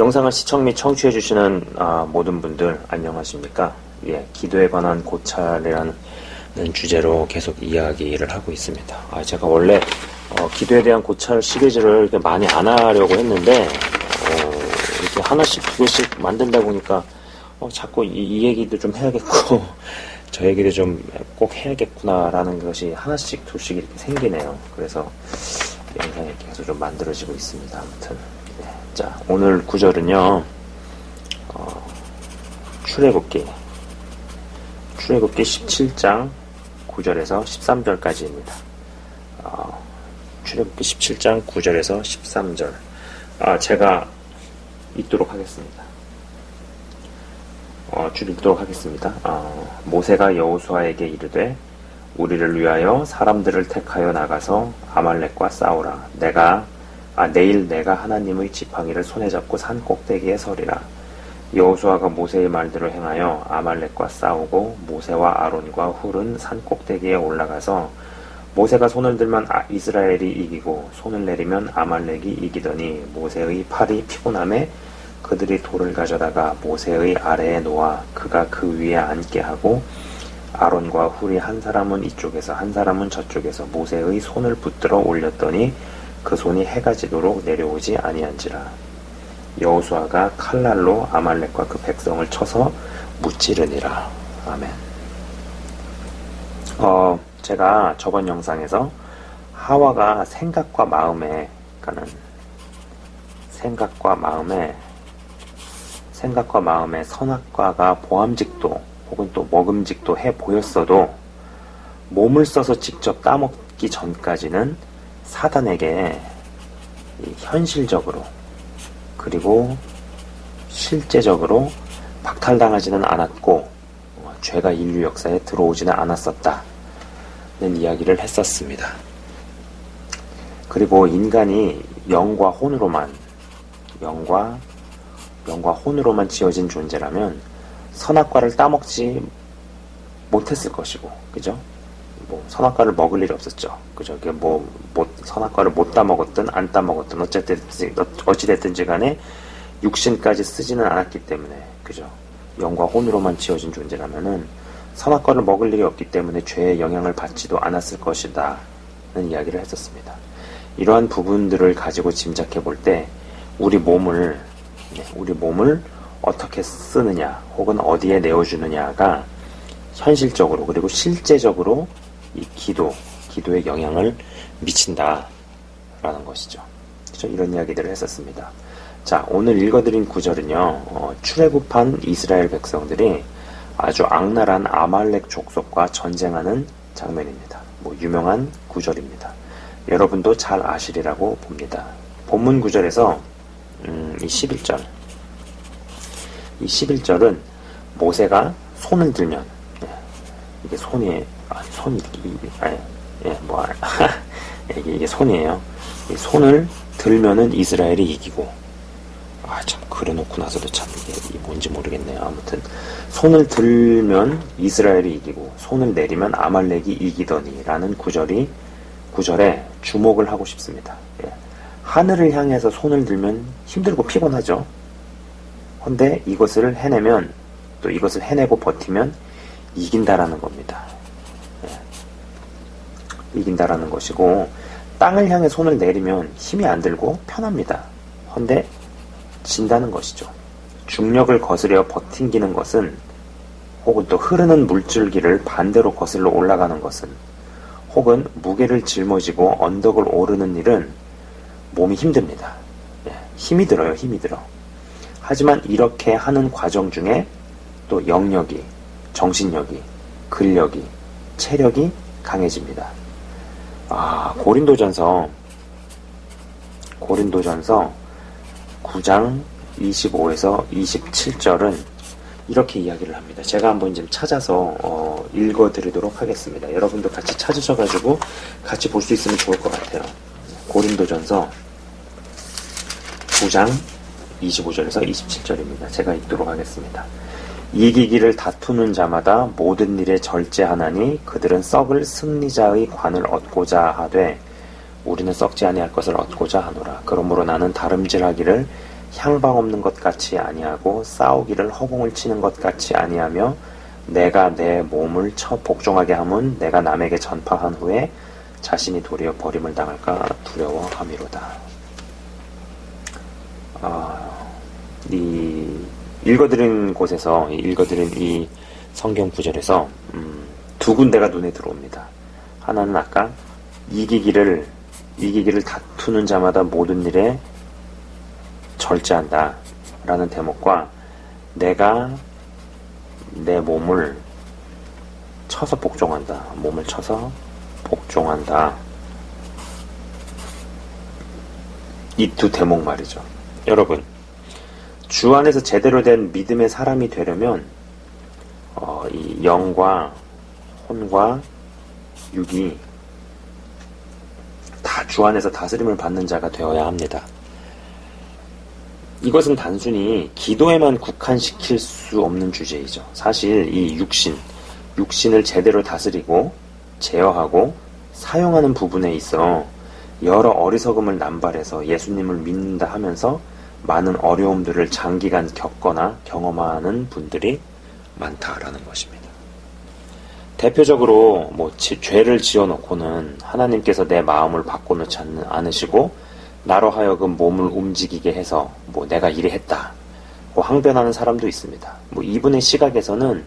영상을 시청 및 청취해 주시는 모든 분들 안녕하십니까? 예, 기도에 관한 고찰이라는 주제로 계속 이야기를 하고 있습니다. 제가 원래 기도에 대한 고찰 시리즈를 이렇게 많이 안 하려고 했는데 이렇게 하나씩 두 개씩 만들다 보니까 자꾸 이 얘기도 좀 해야겠고 저 얘기도 좀 꼭 해야겠구나라는 것이 하나씩 둘씩 이렇게 생기네요. 그래서 영상이 계속 좀 만들어지고 있습니다. 아무튼 자, 오늘 구절은요, 출애굽기 17장 9절에서 13절까지입니다. 출애굽기 17장 9절에서 13절. 제가 읽도록 하겠습니다. 읽도록 하겠습니다. 모세가 여호수아에게 이르되 우리를 위하여 사람들을 택하여 나가서 아말렉과 싸우라. 내일 내가 하나님의 지팡이를 손에 잡고 산 꼭대기에 서리라. 여호수아가 모세의 말대로 행하여 아말렉과 싸우고 모세와 아론과 훌은 산 꼭대기에 올라가서 모세가 손을 들면 이스라엘이 이기고 손을 내리면 아말렉이 이기더니 모세의 팔이 피곤함에 그들이 돌을 가져다가 모세의 아래에 놓아 그가 그 위에 앉게 하고 아론과 훌이 한 사람은 이쪽에서 한 사람은 저쪽에서 모세의 손을 붙들어 올렸더니 그 손이 해가 지도록 내려오지 아니한지라. 여호수아가 칼날로 아말렉과 그 백성을 쳐서 무찌르니라. 아멘. 제가 저번 영상에서 하와가 생각과 마음에 선악과가 보암직도 혹은 또 먹음직도 해 보였어도 몸을 써서 직접 따먹기 전까지는 사단에게 현실적으로 그리고 실제적으로 박탈당하지는 않았고 죄가 인류 역사에 들어오지는 않았었다는 이야기를 했었습니다. 그리고 인간이 영과 혼으로만 지어진 존재라면 선악과를 따먹지 못했을 것이고, 그죠? 선악과를 먹을 일이 없었죠. 그죠? 선악과를 못 따먹었든 안 따먹었든 어찌됐든지 간에 육신까지 쓰지는 않았기 때문에, 그죠? 영과 혼으로만 지어진 존재라면은 선악과를 먹을 일이 없기 때문에 죄의 영향을 받지도 않았을 것이다 는 이야기를 했었습니다. 이러한 부분들을 가지고 짐작해 볼 때 우리 몸을 어떻게 쓰느냐 혹은 어디에 내어주느냐가 현실적으로 그리고 실제적으로 이 기도에 영향을 미친다라는 것이죠. 그렇죠? 이런 이야기들을 했었습니다. 자, 오늘 읽어드린 구절은요, 출애굽한 이스라엘 백성들이 아주 악랄한 아말렉 족속과 전쟁하는 장면입니다. 유명한 구절입니다. 여러분도 잘 아시리라고 봅니다. 본문 구절에서 이 11절은 모세가 손을 들면 이게 손이에요. 이게 손이에요. 이 손을 들면은 이스라엘이 이기고, 참 그래놓고 나서도 참 이게 뭔지 모르겠네요. 아무튼 손을 들면 이스라엘이 이기고 손을 내리면 아말렉이 이기더니라는 구절에 주목을 하고 싶습니다. 하늘을 향해서 손을 들면 힘들고 피곤하죠. 근데 이것을 해내면 또 이것을 해내고 버티면 이긴다라는 겁니다. 이긴다라는 것이고, 땅을 향해 손을 내리면 힘이 안 들고 편합니다. 근데 진다는 것이죠. 중력을 거스려 버팅기는 것은, 혹은 또 흐르는 물줄기를 반대로 거슬러 올라가는 것은, 혹은 무게를 짊어지고 언덕을 오르는 일은 몸이 힘듭니다. 힘이 들어요. 하지만 이렇게 하는 과정 중에 또 영역이, 정신력이, 근력이, 체력이 강해집니다. 고린도전서 9장 25에서 27절은 이렇게 이야기를 합니다. 제가 한번 좀 찾아서 읽어드리도록 하겠습니다. 여러분도 같이 찾으셔가지고 같이 볼 수 있으면 좋을 것 같아요. 고린도전서 9장 25절에서 27절입니다. 제가 읽도록 하겠습니다. 이기기를 다투는 자마다 모든 일에 절제하나니 그들은 썩을 승리자의 관을 얻고자 하되 우리는 썩지 아니할 것을 얻고자 하노라. 그러므로 나는 다름질하기를 향방 없는 것 같이 아니하고 싸우기를 허공을 치는 것 같이 아니하며 내가 내 몸을 쳐 복종하게 함은 내가 남에게 전파한 후에 자신이 도리어 버림을 당할까 두려워함이로다. 읽어드린 이 성경 구절에서 두 군데가 눈에 들어옵니다. 하나는 아까 이기기를 다투는 자마다 모든 일에 절제한다 라는 대목과 내가 내 몸을 쳐서 복종한다. 몸을 쳐서 복종한다. 이 두 대목 말이죠. 여러분, 주 안에서 제대로 된 믿음의 사람이 되려면 이 영과 혼과 육이 다 주 안에서 다스림을 받는 자가 되어야 합니다. 이것은 단순히 기도에만 국한시킬 수 없는 주제이죠. 사실 이 육신을 제대로 다스리고 제어하고 사용하는 부분에 있어 여러 어리석음을 남발해서 예수님을 믿는다 하면서 많은 어려움들을 장기간 겪거나 경험하는 분들이 많다라는 것입니다. 대표적으로 죄를 지어놓고는 하나님께서 내 마음을 바꿔놓지 않으시고 나로 하여금 몸을 움직이게 해서 내가 이래 했다고 항변하는 사람도 있습니다. 이분의 시각에서는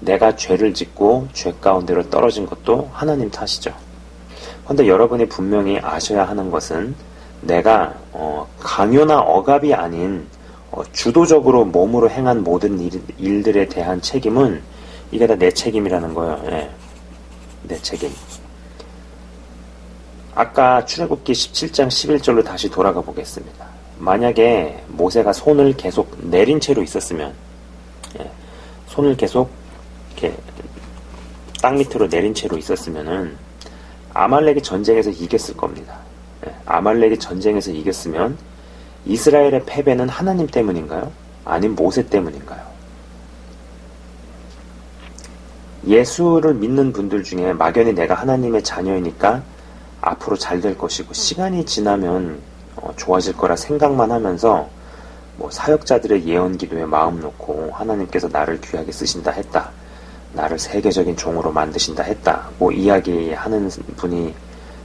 내가 죄를 짓고 죄 가운데로 떨어진 것도 하나님 탓이죠. 그런데 여러분이 분명히 아셔야 하는 것은 내가 강요나 억압이 아닌 주도적으로 몸으로 행한 모든 일들에 대한 책임은 이게 다 내 책임이라는 거예요. 예. 내 책임. 아까 출애굽기 17장 11절로 다시 돌아가 보겠습니다. 만약에 모세가 손을 계속 내린 채로 있었으면, 손을 계속 이렇게 땅 밑으로 내린 채로 있었으면은 아말렉이 전쟁에서 이겼을 겁니다. 아말렉이 전쟁에서 이겼으면 이스라엘의 패배는 하나님 때문인가요? 아님 모세 때문인가요? 예수를 믿는 분들 중에 막연히 내가 하나님의 자녀이니까 앞으로 잘 될 것이고 시간이 지나면 좋아질 거라 생각만 하면서 사역자들의 예언 기도에 마음 놓고 하나님께서 나를 귀하게 쓰신다 했다. 나를 세계적인 종으로 만드신다 했다. 이야기하는 분이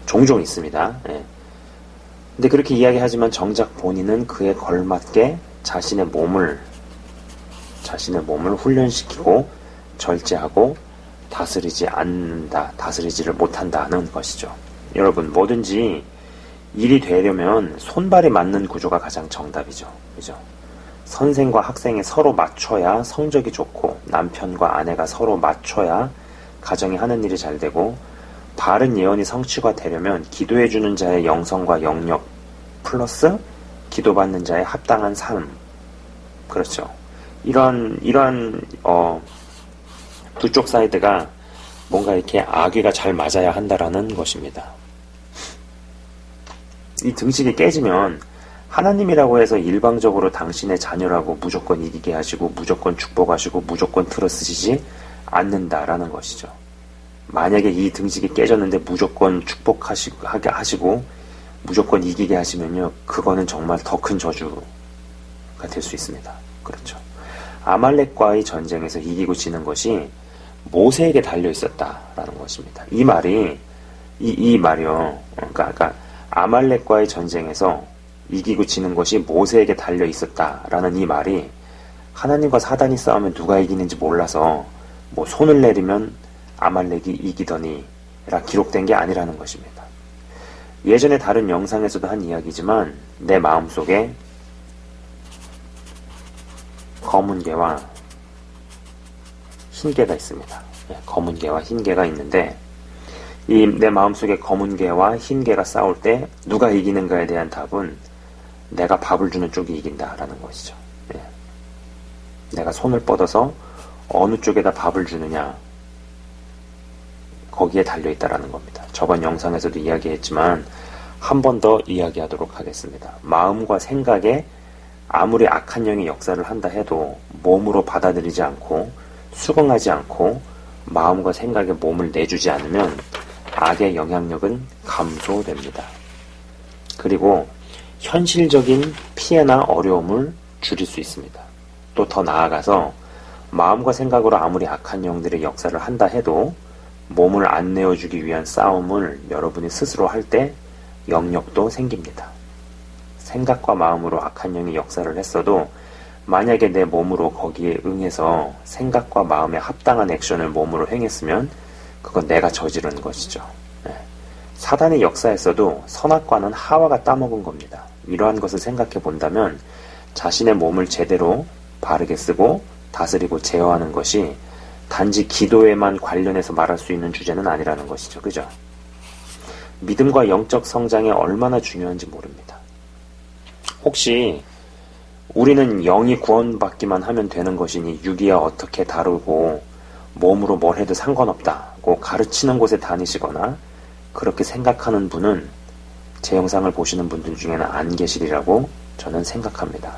종종 있습니다. 근데 그렇게 이야기하지만 정작 본인은 그에 걸맞게 자신의 몸을 훈련시키고 절제하고 다스리지를 못한다는 것이죠. 여러분, 뭐든지 일이 되려면 손발이 맞는 구조가 가장 정답이죠. 그죠? 선생과 학생이 서로 맞춰야 성적이 좋고 남편과 아내가 서로 맞춰야 가정이 하는 일이 잘 되고 바른 예언이 성취가 되려면 기도해주는 자의 영성과 영역 플러스 기도받는 자의 합당한 삶. 그렇죠. 이런 두 쪽 사이드가 뭔가 이렇게 아귀가 잘 맞아야 한다라는 것입니다. 이 등식이 깨지면 하나님이라고 해서 일방적으로 당신의 자녀라고 무조건 이기게 하시고 무조건 축복하시고 무조건 틀어쓰시지 않는다라는 것이죠. 만약에 이 등식이 깨졌는데 무조건 축복하게 하시고 무조건 이기게 하시면요, 그거는 정말 더 큰 저주가 될 수 있습니다. 그렇죠. 아말렉과의 전쟁에서 이기고 지는 것이 모세에게 달려 있었다라는 것입니다. 이 말이요. 그러니까 아말렉과의 전쟁에서 이기고 지는 것이 모세에게 달려 있었다라는 이 말이 하나님과 사단이 싸우면 누가 이기는지 몰라서 손을 내리면 아말렉이 이기더니라 기록된 게 아니라는 것입니다. 예전에 다른 영상에서도 한 이야기지만 내 마음속에 검은 개와 흰 개가 있습니다. 검은 개와 흰 개가 있는데 이 내 마음속에 검은 개와 흰 개가 싸울 때 누가 이기는가에 대한 답은 내가 밥을 주는 쪽이 이긴다라는 것이죠. 내가 손을 뻗어서 어느 쪽에다 밥을 주느냐 거기에 달려있다라는 겁니다. 저번 영상에서도 이야기했지만 한 번 더 이야기하도록 하겠습니다. 마음과 생각에 아무리 악한 영이 역사를 한다 해도 몸으로 받아들이지 않고 수긍하지 않고 마음과 생각에 몸을 내주지 않으면 악의 영향력은 감소됩니다. 그리고 현실적인 피해나 어려움을 줄일 수 있습니다. 또 더 나아가서 마음과 생각으로 아무리 악한 영들의 역사를 한다 해도 몸을 안 내어주기 위한 싸움을 여러분이 스스로 할 때 영역도 생깁니다. 생각과 마음으로 악한 영이 역사를 했어도 만약에 내 몸으로 거기에 응해서 생각과 마음에 합당한 액션을 몸으로 행했으면 그건 내가 저지른 것이죠. 사단의 역사에서도 선악과는 하와가 따먹은 겁니다. 이러한 것을 생각해 본다면 자신의 몸을 제대로 바르게 쓰고 다스리고 제어하는 것이 단지 기도에만 관련해서 말할 수 있는 주제는 아니라는 것이죠. 그죠? 믿음과 영적 성장에 얼마나 중요한지 모릅니다. 혹시 우리는 영이 구원받기만 하면 되는 것이니 육이야 어떻게 다루고 몸으로 뭘 해도 상관없다고 가르치는 곳에 다니시거나 그렇게 생각하는 분은 제 영상을 보시는 분들 중에는 안 계시리라고 저는 생각합니다.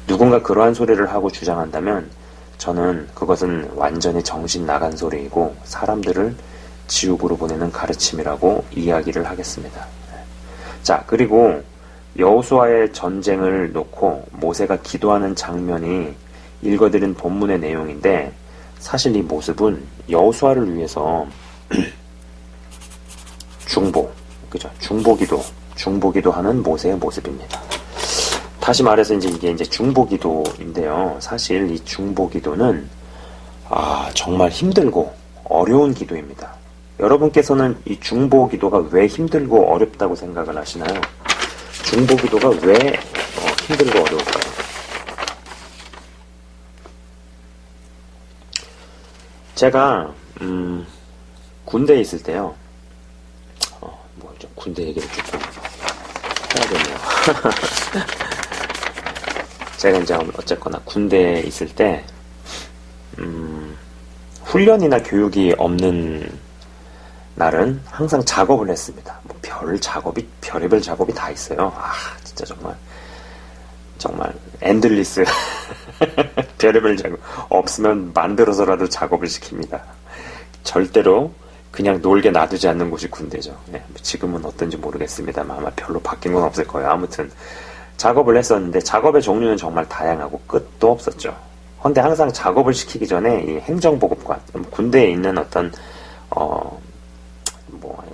누군가 그러한 소리를 하고 주장한다면 저는 그것은 완전히 정신 나간 소리이고 사람들을 지옥으로 보내는 가르침이라고 이야기를 하겠습니다. 자, 그리고 여호수아의 전쟁을 놓고 모세가 기도하는 장면이 읽어드린 본문의 내용인데 사실 이 모습은 여호수아를 위해서 그죠? 중보기도하는 모세의 모습입니다. 다시 말해서 이게 중보기도인데요. 사실 이 중보기도는 정말 힘들고 어려운 기도입니다. 여러분께서는 이 중보기도가 왜 힘들고 어렵다고 생각을 하시나요? 중보기도가 왜 힘들고 어려울까요? 제가 군대에 있을 때요. 군대 얘기를 조금 해야겠네요. 제가 이제 어쨌거나 군대에 있을 때 훈련이나 교육이 없는 날은 항상 작업을 했습니다. 별의별 작업이 다 있어요. 진짜 정말 엔들리스 별의별 작업 없으면 만들어서라도 작업을 시킵니다. 절대로 그냥 놀게 놔두지 않는 곳이 군대죠. 지금은 어떤지 모르겠습니다만 아마 별로 바뀐 건 없을 거예요. 아무튼 작업을 했었는데 작업의 종류는 정말 다양하고 끝도 없었죠. 근데 항상 작업을 시키기 전에 이 행정보급관, 군대에 있는 어떤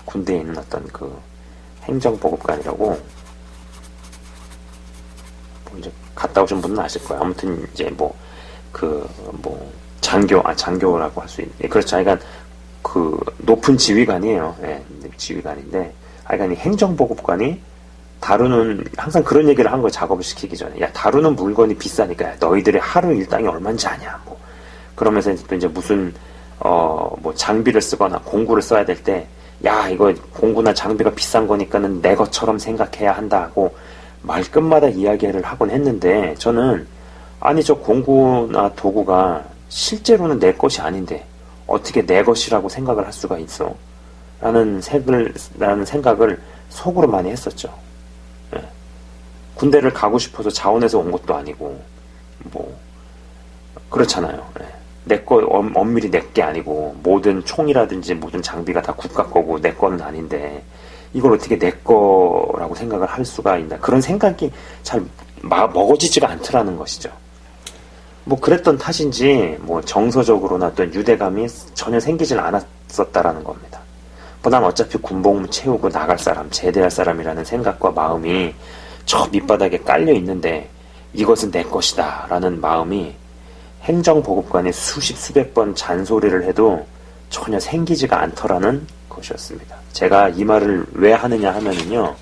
군대에 있는 어떤 그 행정보급관이라고 이제 갔다 오신 분은 아실 거예요. 아무튼 이제 장교라고 할 수 있는, 그렇죠. 그러니까 그 높은 지휘관이에요. 지휘관인데, 그러니까 이 행정보급관이 다루는, 항상 그런 얘기를 한 거예요. 작업을 시키기 전에. 야, 다루는 물건이 비싸니까 야, 너희들의 하루 일당이 얼마인지 아냐. 그러면서 또 이제 무슨 장비를 쓰거나 공구를 써야 될 때, 야, 이거 공구나 장비가 비싼 거니까는 내 것처럼 생각해야 한다고 말끝마다 이야기를 하곤 했는데, 저는 저 공구나 도구가 실제로는 내 것이 아닌데 어떻게 내 것이라고 생각을 할 수가 있어? 라는 생각을 속으로 많이 했었죠. 군대를 가고 싶어서 자원해서 온 것도 아니고, 그렇잖아요. 엄밀히 내 게 아니고, 모든 총이라든지 모든 장비가 다 국가 거고, 내 거는 아닌데, 이걸 어떻게 내 거라고 생각을 할 수가 있나. 그런 생각이 잘 먹어지지가 않더라는 것이죠. 그랬던 탓인지, 정서적으로나 어떤 유대감이 전혀 생기질 않았었다라는 겁니다. 난 어차피 군복무 채우고 나갈 사람, 제대할 사람이라는 생각과 마음이 저 밑바닥에 깔려 있는데, 이것은 내 것이다 라는 마음이 행정보급관이 수백 번 잔소리를 해도 전혀 생기지가 않더라는 것이었습니다. 제가 이 말을 왜 하느냐 하면은요,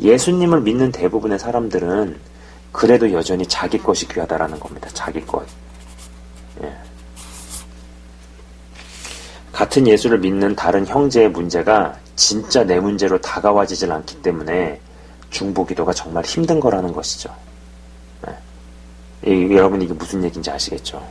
예수님을 믿는 대부분의 사람들은 그래도 여전히 자기 것이 귀하다라는 겁니다. 자기 것. 같은 예수를 믿는 다른 형제의 문제가 진짜 내 문제로 다가와지질 않기 때문에 중보기도가 정말 힘든 거라는 것이죠. 여러분 이게 무슨 얘기인지 아시겠죠?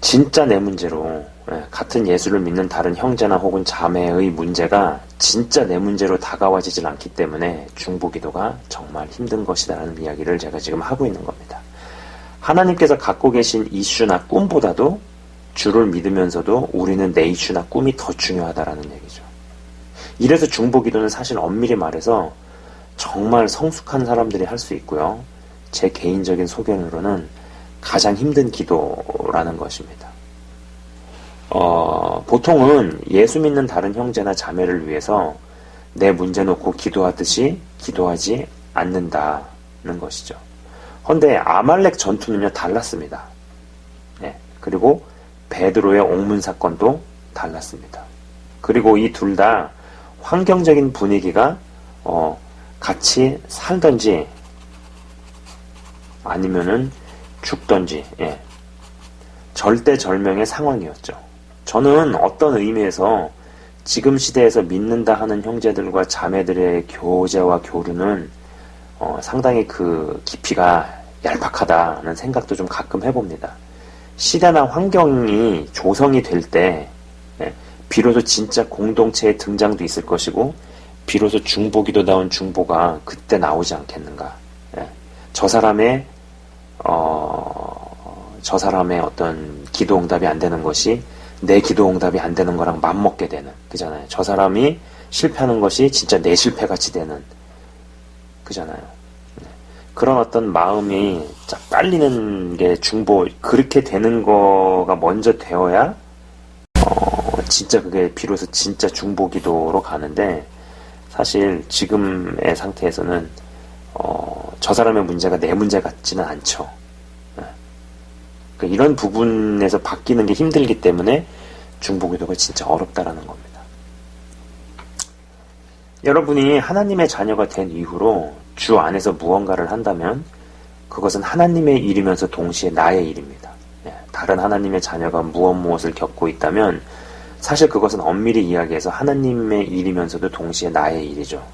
진짜 내 문제로, 같은 예수를 믿는 다른 형제나 혹은 자매의 문제가 진짜 내 문제로 다가와지질 않기 때문에 중보기도가 정말 힘든 것이다라는 이야기를 제가 지금 하고 있는 겁니다. 하나님께서 갖고 계신 이슈나 꿈보다도 주를 믿으면서도 우리는 내 이슈나 꿈이 더 중요하다라는 얘기죠. 이래서 중보기도는 사실 엄밀히 말해서 정말 성숙한 사람들이 할 수 있고요. 제 개인적인 소견으로는 가장 힘든 기도라는 것입니다. 보통은 예수 믿는 다른 형제나 자매를 위해서 내 문제 놓고 기도하듯이 기도하지 않는다는 것이죠. 헌데 아말렉 전투는요 달랐습니다. 네. 그리고 베드로의 옥문 사건도 달랐습니다. 그리고 이 둘 다 환경적인 분위기가 같이 살던지 아니면은 죽던지 절대절명의 상황이었죠. 저는 어떤 의미에서 지금 시대에서 믿는다 하는 형제들과 자매들의 교제와 교류는 상당히 그 깊이가 얄팍하다는 생각도 좀 가끔 해봅니다. 시대나 환경이 조성이 될 때 비로소 진짜 공동체의 등장도 있을 것이고 비로소 중보기도다운 중보가 그때 나오지 않겠는가. 저 사람의 어떤 기도 응답이 안 되는 것이 내 기도 응답이 안 되는 거랑 맞먹게 되는, 그잖아요. 저 사람이 실패하는 것이 진짜 내 실패같이 되는, 그잖아요. 그런 어떤 마음이 쫙 깔리는 게 중보, 그렇게 되는 거가 먼저 되어야 진짜 그게 비로소 진짜 중보 기도로 가는데, 사실 지금의 상태에서는 저 사람의 문제가 내 문제 같지는 않죠. 그러니까 이런 부분에서 바뀌는 게 힘들기 때문에 중보 기도가 진짜 어렵다라는 겁니다. 여러분이 하나님의 자녀가 된 이후로 주 안에서 무언가를 한다면 그것은 하나님의 일이면서 동시에 나의 일입니다. 다른 하나님의 자녀가 무엇을 겪고 있다면 사실 그것은 엄밀히 이야기해서 하나님의 일이면서도 동시에 나의 일이죠.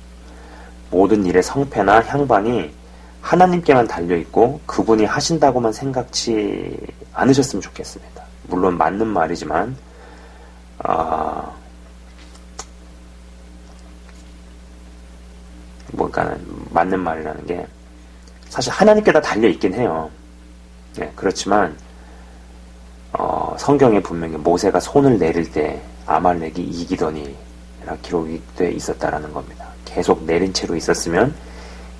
모든 일의 성패나 향방이 하나님께만 달려있고 그분이 하신다고만 생각지 않으셨으면 좋겠습니다. 물론 맞는 말이지만 맞는 말이라는 게 사실 하나님께 다 달려있긴 해요. 그렇지만 성경에 분명히 모세가 손을 내릴 때 아말렉이 이기더니 기록이 돼 있었다라는 겁니다. 계속 내린 채로 있었으면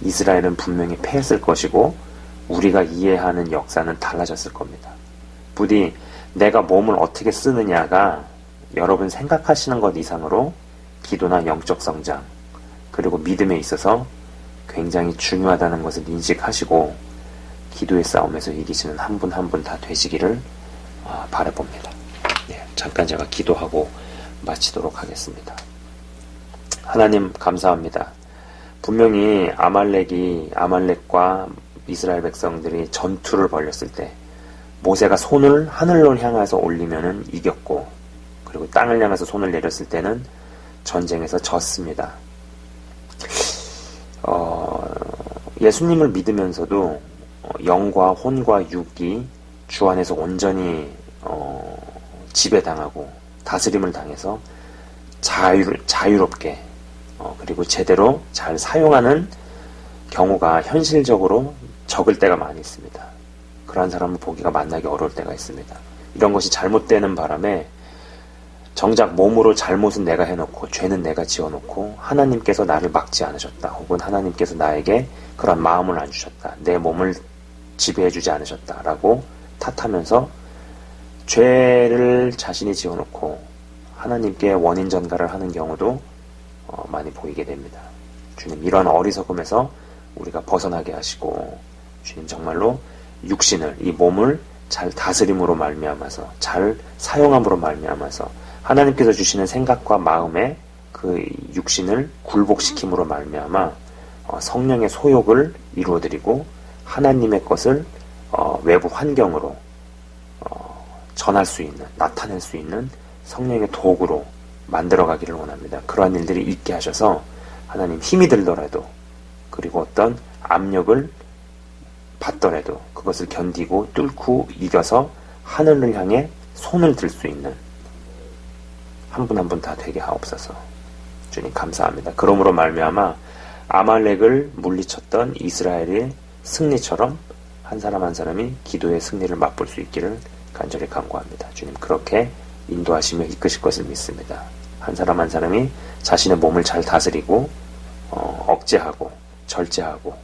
이스라엘은 분명히 패했을 것이고 우리가 이해하는 역사는 달라졌을 겁니다. 부디 내가 몸을 어떻게 쓰느냐가 여러분 생각하시는 것 이상으로 기도나 영적 성장 그리고 믿음에 있어서 굉장히 중요하다는 것을 인식하시고 기도의 싸움에서 이기시는 한 분 한 분 다 되시기를 바라봅니다. 잠깐 제가 기도하고 마치도록 하겠습니다. 하나님 감사합니다. 분명히 아말렉과 이스라엘 백성들이 전투를 벌였을 때 모세가 손을 하늘로 향해서 올리면은 이겼고 그리고 땅을 향해서 손을 내렸을 때는 전쟁에서 졌습니다. 예수님을 믿으면서도 영과 혼과 육이 주 안에서 온전히 지배당하고 다스림을 당해서 자유롭게 그리고 제대로 잘 사용하는 경우가 현실적으로 적을 때가 많이 있습니다. 그러한 사람을 보기가 만나기 어려울 때가 있습니다. 이런 것이 잘못되는 바람에 정작 몸으로 잘못은 내가 해놓고 죄는 내가 지어놓고 하나님께서 나를 막지 않으셨다. 혹은 하나님께서 나에게 그런 마음을 안 주셨다. 내 몸을 지배해주지 않으셨다. 라고 탓하면서 죄를 자신이 지어놓고 하나님께 원인 전가를 하는 경우도 많이 보이게 됩니다. 주님, 이런 어리석음에서 우리가 벗어나게 하시고 주님 정말로 육신을, 이 몸을 잘 다스림으로 말미암아서 잘 사용함으로 말미암아서 하나님께서 주시는 생각과 마음에 그 육신을 굴복시킴으로 말미암아 성령의 소욕을 이루어드리고 하나님의 것을 외부 환경으로 전할 수 있는, 나타낼 수 있는 성령의 도구로 만들어가기를 원합니다. 그러한 일들이 있게 하셔서 하나님 힘이 들더라도 그리고 어떤 압력을 받더라도 그것을 견디고 뚫고 이겨서 하늘을 향해 손을 들 수 있는 한 분 한 분 다 되게 하옵소서. 주님 감사합니다. 그러므로 말미암아 아말렉을 물리쳤던 이스라엘의 승리처럼 한 사람 한 사람이 기도의 승리를 맛볼 수 있기를 간절히 간구합니다. 주님 그렇게 인도하시며 이끄실 것을 믿습니다. 한 사람 한 사람이 자신의 몸을 잘 다스리고 억제하고 절제하고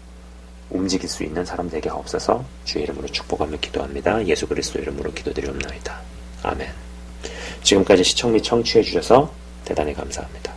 움직일 수 있는 사람 되게 하옵소서. 주의 이름으로 축복하며 기도합니다. 예수 그리스도 이름으로 기도드리옵나이다. 아멘. 지금까지 시청 및 청취해 주셔서 대단히 감사합니다.